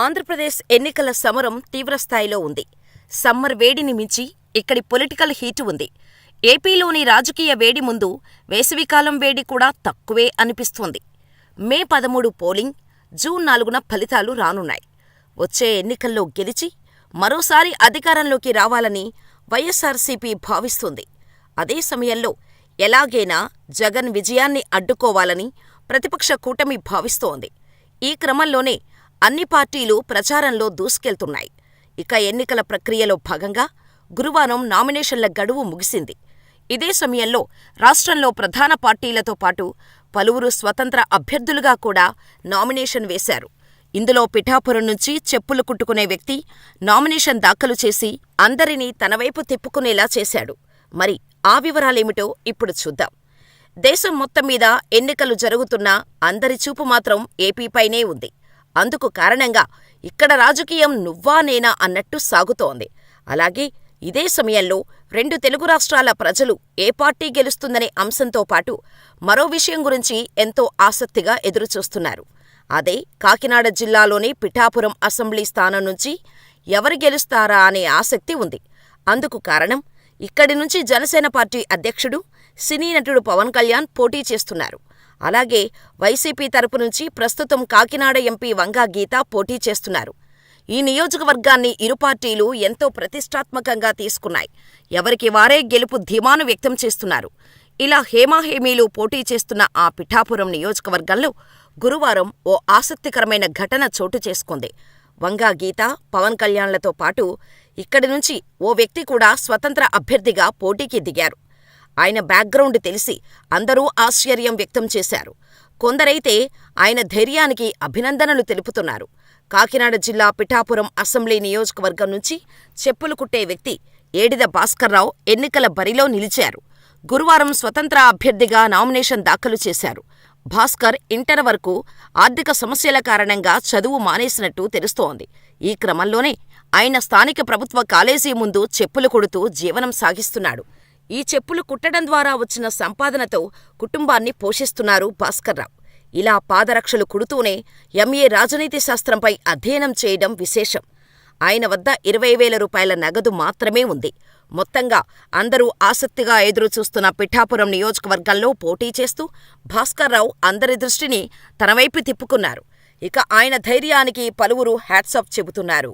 ఆంధ్రప్రదేశ్ ఎన్నికల సమరం తీవ్రస్థాయిలో ఉంది. సమ్మర్ వేడిని మించి ఇక్కడి పొలిటికల్ హీటు ఉంది. ఏపీలోని రాజకీయ వేడి ముందు వేసవికాలం వేడి కూడా తక్కువే అనిపిస్తోంది. మే 13 పోలింగ్, జూన్ 4న ఫలితాలు రానున్నాయి. వచ్చే ఎన్నికల్లో గెలిచి మరోసారి అధికారంలోకి రావాలని వైఎస్సార్సీపీ భావిస్తోంది. అదే సమయంలో ఎలాగైనా జగన్ విజయాన్ని అడ్డుకోవాలని ప్రతిపక్ష కూటమి భావిస్తోంది. ఈ క్రమంలోనే అన్ని పార్టీలు ప్రచారంలో దూసుకెళ్తున్నాయి. ఇక ఎన్నికల ప్రక్రియలో భాగంగా గురువారం నామినేషన్ల గడువు ముగిసింది. ఇదే సమయంలో రాష్ట్రంలో ప్రధాన పార్టీలతో పాటు పలువురు స్వతంత్ర అభ్యర్థులుగా కూడా నామినేషన్ వేశారు. ఇందులో పిఠాపురం నుంచి చెప్పులు కుట్టుకునే వ్యక్తి నామినేషన్ దాఖలు చేసి అందరినీ తనవైపు తిప్పుకునేలా చేశాడు. మరి ఆ వివరాలేమిటో ఇప్పుడు చూద్దాం. దేశం మొత్తం మీద ఎన్నికలు జరుగుతున్నా అందరి చూపు మాత్రం ఏపీపైనే ఉంది. అందుకు కారణంగా ఇక్కడ రాజకీయం నువ్వా నేనా అన్నట్టు సాగుతోంది. అలాగే ఇదే సమయంలో రెండు తెలుగు రాష్ట్రాల ప్రజలు ఏ పార్టీ గెలుస్తుందనే అంశంతో పాటు మరో విషయం గురించి ఎంతో ఆసక్తిగా ఎదురుచూస్తున్నారు. అదే కాకినాడ జిల్లాలోని పిఠాపురం అసెంబ్లీ స్థానం నుంచి ఎవరు గెలుస్తారా అనే ఆసక్తి ఉంది. అందుకు కారణం ఇక్కడి నుంచి జనసేన పార్టీ అధ్యక్షుడు, సినీ నటుడు పవన్ కళ్యాణ్ పోటీ చేస్తున్నారు. అలాగే వైసీపీ తరపు నుంచి ప్రస్తుతం కాకినాడ ఎంపీ వంగా గీత పోటీ చేస్తున్నారు. ఈ నియోజకవర్గాన్ని ఇరు పార్టీలు ఎంతో ప్రతిష్టాత్మకంగా తీసుకున్నాయి. ఎవరికి వారే గెలుపు ధీమాను వ్యక్తం చేస్తున్నారు. ఇలా హేమాహేమీలు పోటీ చేస్తున్న ఆ పిఠాపురం నియోజకవర్గంలో గురువారం ఓ ఆసక్తికరమైన ఘటన చోటు చేసుకుంది. వంగా గీత, పవన్ కళ్యాణ్లతో పాటు ఇక్కడి నుంచి ఓ వ్యక్తి కూడా స్వతంత్ర అభ్యర్థిగా పోటీకి దిగారు. ఆయన బ్యాక్గ్రౌండ్ తెలిసి అందరూ ఆశ్చర్యం వ్యక్తం చేశారు. కొందరైతే ఆయన ధైర్యానికి అభినందనలు తెలుపుతున్నారు. కాకినాడ జిల్లా పిఠాపురం అసెంబ్లీ నియోజకవర్గం నుంచి చెప్పులు కుట్టే వ్యక్తి ఏడిద భాస్కర్రావు ఎన్నికల బరిలో నిలిచారు. గురువారం స్వతంత్ర అభ్యర్థిగా నామినేషన్ దాఖలు చేశారు. భాస్కర్ ఇంటర్ వరకు ఆర్థిక సమస్యల కారణంగా చదువు మానేసినట్టు తెలుస్తోంది. ఈ క్రమంలోనే ఆయన స్థానిక ప్రభుత్వ కాలేజీ ముందు చెప్పులు కుడుతూ జీవనం సాగిస్తున్నాడు. ఈ చెప్పులు కుట్టడం ద్వారా వచ్చిన సంపాదనతో కుటుంబాన్ని పోషిస్తున్నారు భాస్కర్రావు. ఇలా పాదరక్షలు కుడుతూనే ఎంఏ రాజనీతి శాస్త్రంపై అధ్యయనం చేయడం విశేషం. ఆయన వద్ద 20,000 రూపాయల నగదు మాత్రమే ఉంది. మొత్తంగా అందరూ ఆసక్తిగా ఎదురుచూస్తున్న పిఠాపురం నియోజకవర్గంలో పోటీ చేస్తూ భాస్కర్రావు అందరి దృష్టిని తనవైపు తిప్పుకున్నారు. ఇక ఆయన ధైర్యానికి పలువురు హ్యాట్సాఫ్ చెబుతున్నారు.